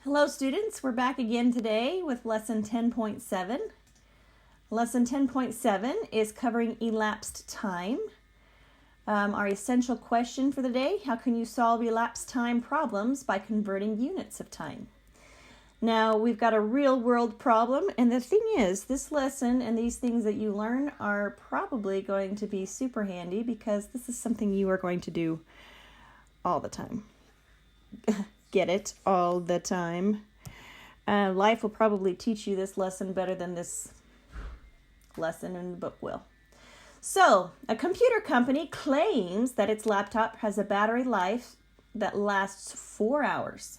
Hello students, we're back again today with lesson 10.7. Lesson 10.7 is covering elapsed time. Our essential question for the day, how can you solve elapsed time problems by converting units of time? Now we've got a real world problem, and the thing is, this lesson and these things that you learn are probably going to be super handy because this is something you are going to do all the time. Get it? All the time. Life will probably teach you this lesson better than this lesson in the book will. So, a computer company claims that its laptop has a battery life that lasts 4 hours.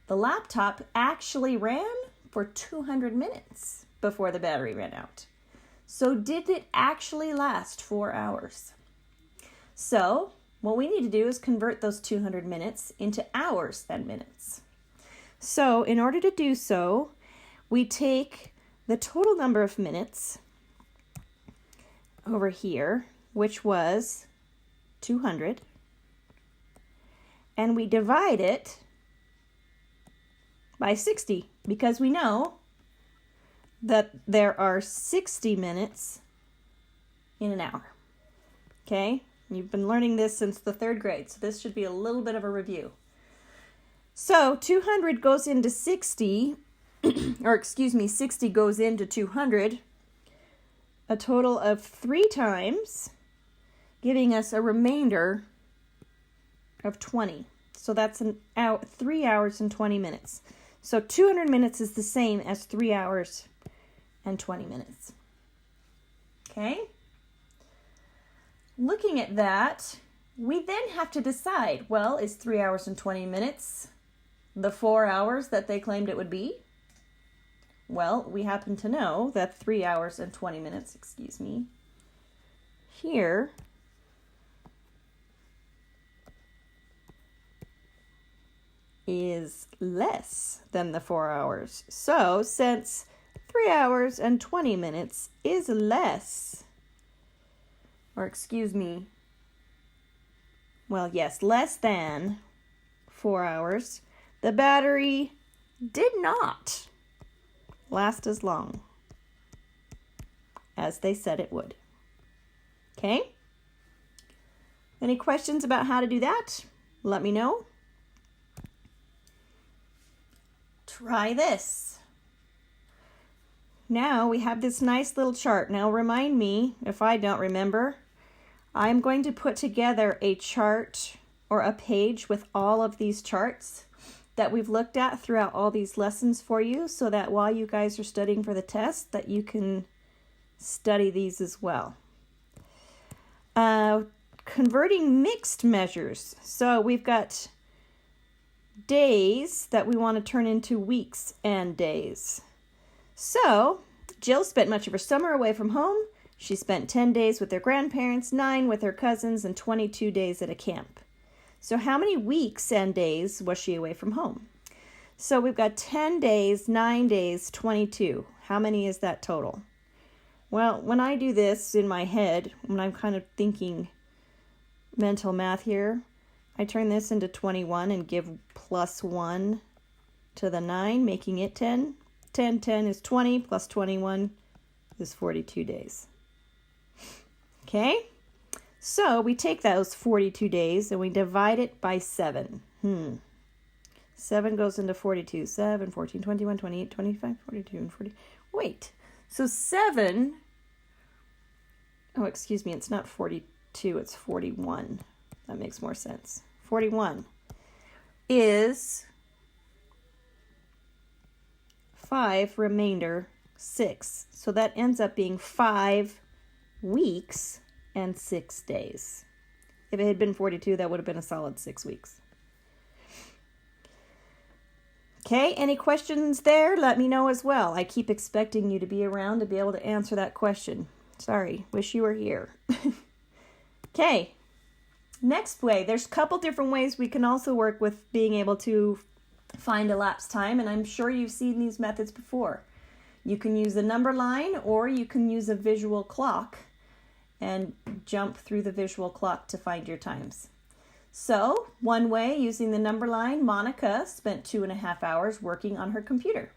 The laptop actually ran for 200 minutes before the battery ran out. So, did it actually last 4 hours? So, what we need to do is convert those 200 minutes into hours and minutes. So in order to do so, we take the total number of minutes over here, which was 200, and we divide it by 60 because we know that there are 60 minutes in an hour. Okay? You've been learning this since the 3rd grade, so this should be a little bit of a review. So 200 goes into 60, 60 goes into 200, a total of 3 times, giving us a remainder of 20. So that's 3 hours and 20 minutes. So 200 minutes is the same as 3 hours and 20 minutes. Okay? Looking at that, we then have to decide, well, is 3 hours and 20 minutes the 4 hours that they claimed it would be? Well, we happen to know that 3 hours and 20 minutes, here is less than the 4 hours. So, since 3 hours and 20 minutes is less than 4 hours, the battery did not last as long as they said it would. Okay? Any questions about how to do that? Let me know. Try this. Now we have this nice little chart. Now remind me, if I don't remember, I'm going to put together a chart or a page with all of these charts that we've looked at throughout all these lessons for you so that while you guys are studying for the test that you can study these as well. Converting mixed measures. So we've got days that we want to turn into weeks and days. So Jill spent much of her summer away from home. She spent 10 days with her grandparents, 9 with her cousins, and 22 days at a camp. So how many weeks and days was she away from home? So we've got 10 days, 9 days, 22. How many is that total? Well, when I do this in my head, when I'm kind of thinking mental math here, I turn this into 21 and give plus 1 to the 9, making it 10. 10 is 20, plus 21 is 42 days. Okay? So we take those 42 days and we divide it by 7. 7 goes into 42. 7, 14, 21, 28, 25, 42, and 40. Wait. So 7... it's not 42, it's 41. That makes more sense. 41 is 5 remainder 6. So that ends up being 5 weeks and 6 days. If it had been 42, that would have been a solid 6 weeks. Okay, any questions there? Let me know as well. I keep expecting you to be around to be able to answer that question. Sorry, wish you were here. Okay, next way. There's a couple different ways we can also work with being able to find elapsed time, and I'm sure you've seen these methods before. You can use a number line or you can use a visual clock and jump through the visual clock to find your times. So, one way, using the number line, Monica spent 2.5 hours working on her computer.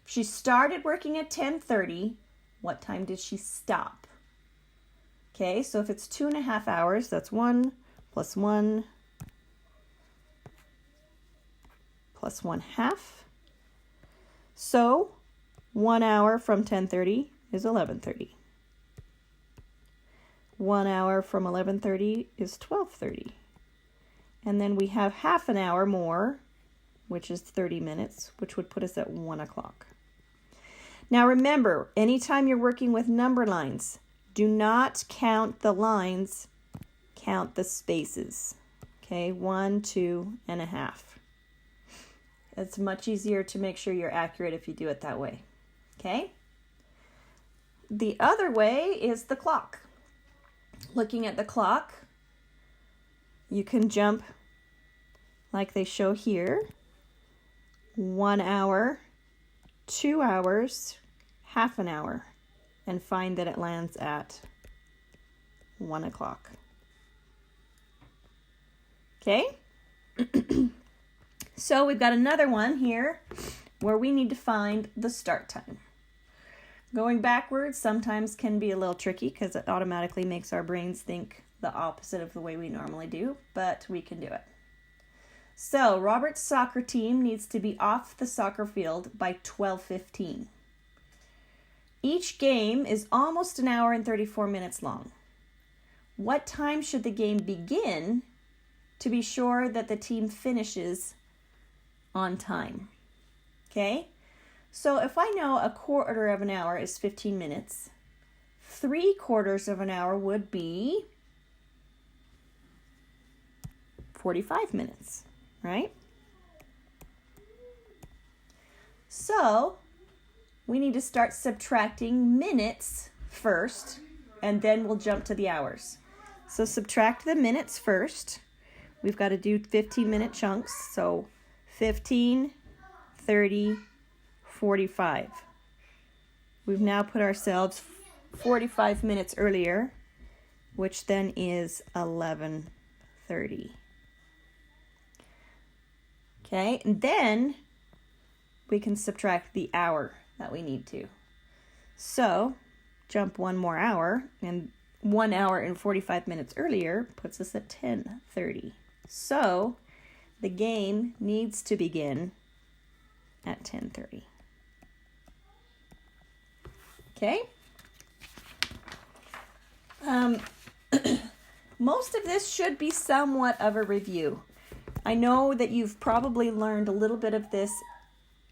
If she started working at 10:30, what time did she stop? Okay, so if it's 2.5 hours, that's 1 plus 1 plus 1/2. So 1 hour from 10:30 is 11:30. 1 hour from 11:30 is 12:30. And then we have half an hour more, which is 30 minutes, which would put us at 1 o'clock. Now remember, anytime you're working with number lines, do not count the lines, count the spaces. Okay, 1, 2.5. It's much easier to make sure you're accurate if you do it that way. Okay? The other way is the clock. Looking at the clock, you can jump like they show here. 1 hour, 2 hours, half an hour, and find that it lands at 1 o'clock. Okay? So we've got another one here where we need to find the start time. Going backwards sometimes can be a little tricky because it automatically makes our brains think the opposite of the way we normally do, but we can do it. So Robert's soccer team needs to be off the soccer field by 12:15. Each game is almost an hour and 34 minutes long. What time should the game begin to be sure that the team finishes on time? Okay, so if I know a quarter of an hour is 15 minutes, 3/4 of an hour would be 45 minutes, right? So we need to start subtracting minutes first, and then we'll jump to the hours. So subtract the minutes first. We've got to do 15-minute chunks. So 15, 30, 45. We've now put ourselves 45 minutes earlier, which then is 11:30. Okay, and then we can subtract the hour that we need to. So jump 1 more hour, and 1 hour and 45 minutes earlier puts us at 10:30. So the game needs to begin at 10:30. Okay? Most of this should be somewhat of a review. I know that you've probably learned a little bit of this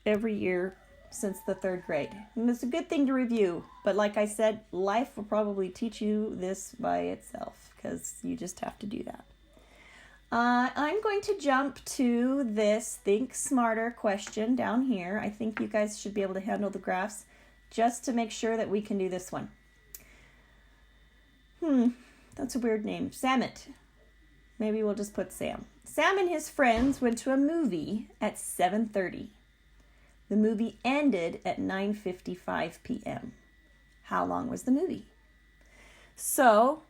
every year since the 3rd grade. And it's a good thing to review. But like I said, life will probably teach you this by itself because you just have to do that. I'm going to jump to this Think Smarter question down here. I think you guys should be able to handle the graphs just to make sure that we can do this one. That's a weird name. Samit. Maybe we'll just put Sam. Sam and his friends went to a movie at 7:30. The movie ended at 9:55 p.m. How long was the movie? So,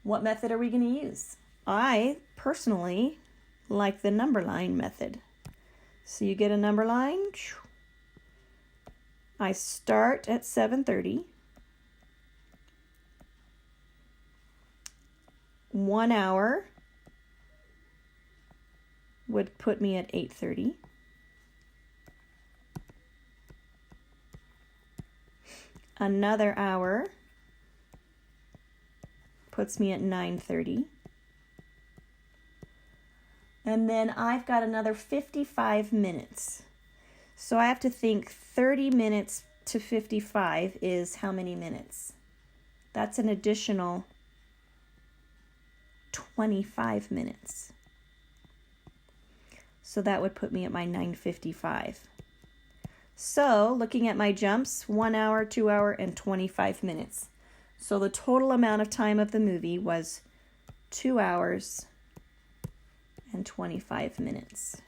what method are we going to use? I personally like the number line method. So you get a number line. I start at 7:30. 1 hour would put me at 8:30. Another hour puts me at 9:30. And then I've got another 55 minutes. So I have to think 30 minutes to 55 is how many minutes? That's an additional 25 minutes. So that would put me at my 9:55. So looking at my jumps, 1 hour, 2 hour, and 25 minutes. So the total amount of time of the movie was 2 hours and 25 minutes.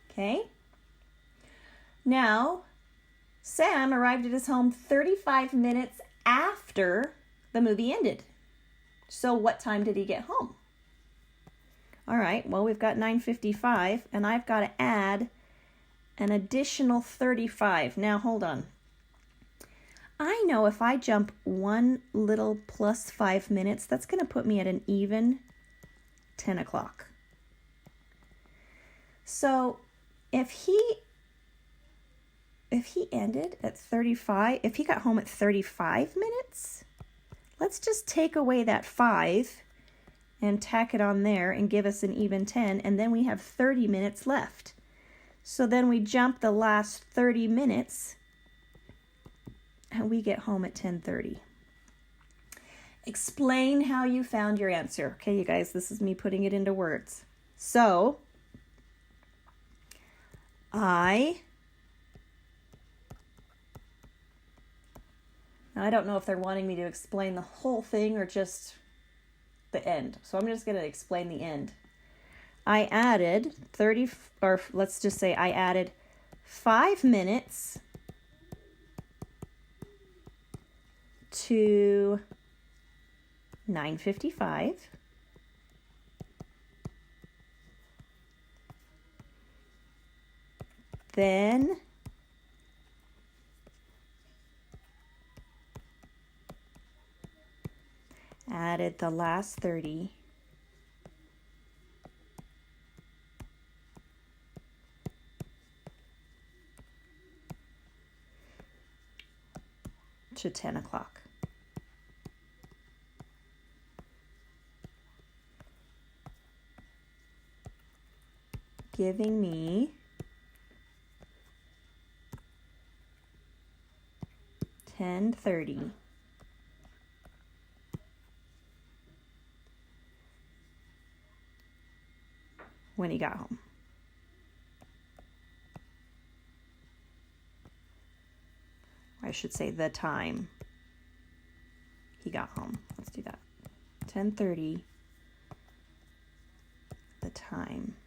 Okay? Now, Sam arrived at his home 35 minutes after the movie ended. So what time did he get home? All right, well, we've got 9:55, and I've got to add an additional 35. Now, hold on. I know if I jump one little plus 5 minutes, that's going to put me at an even 10 o'clock. So if he ended at 35, if he got home at 35 minutes, let's just take away that 5 and tack it on there and give us an even 10, and then we have 30 minutes left. So then we jump the last 30 minutes and we get home at 10:30. Explain how you found your answer. Okay, you guys, this is me putting it into words. So I don't know if they're wanting me to explain the whole thing or just the end. So I'm just going to explain the end. I added 30, or let's just say I added 5 minutes to 9:55. Then added the last 30 to 10 o'clock. Giving me 10:30 when he got home. I should say the time he got home. Let's do that. 10:30, the time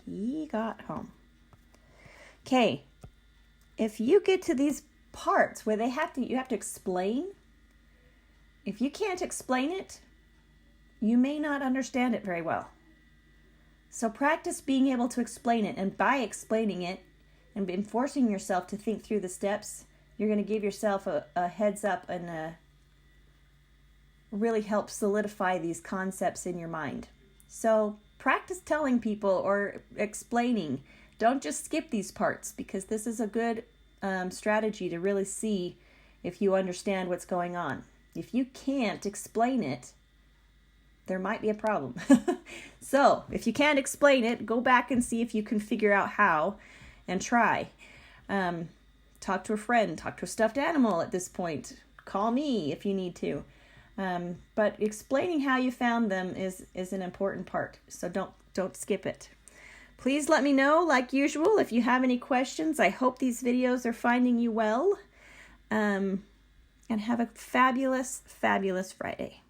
he got home. Okay, if you get to these parts where you have to explain, if you can't explain it, you may not understand it very well. So practice being able to explain it, and by explaining it and forcing yourself to think through the steps, you're going to give yourself a heads up and really help solidify these concepts in your mind. So practice telling people or explaining. Don't just skip these parts, because this is a good strategy to really see if you understand what's going on. If you can't explain it, there might be a problem. So if you can't explain it, go back and see if you can figure out how, and try. Talk to a friend, talk to a stuffed animal at this point. Call me if you need to. But explaining how you found them is an important part. So don't skip it. Please let me know, like usual, if you have any questions. I hope these videos are finding you well. And have a fabulous, fabulous Friday.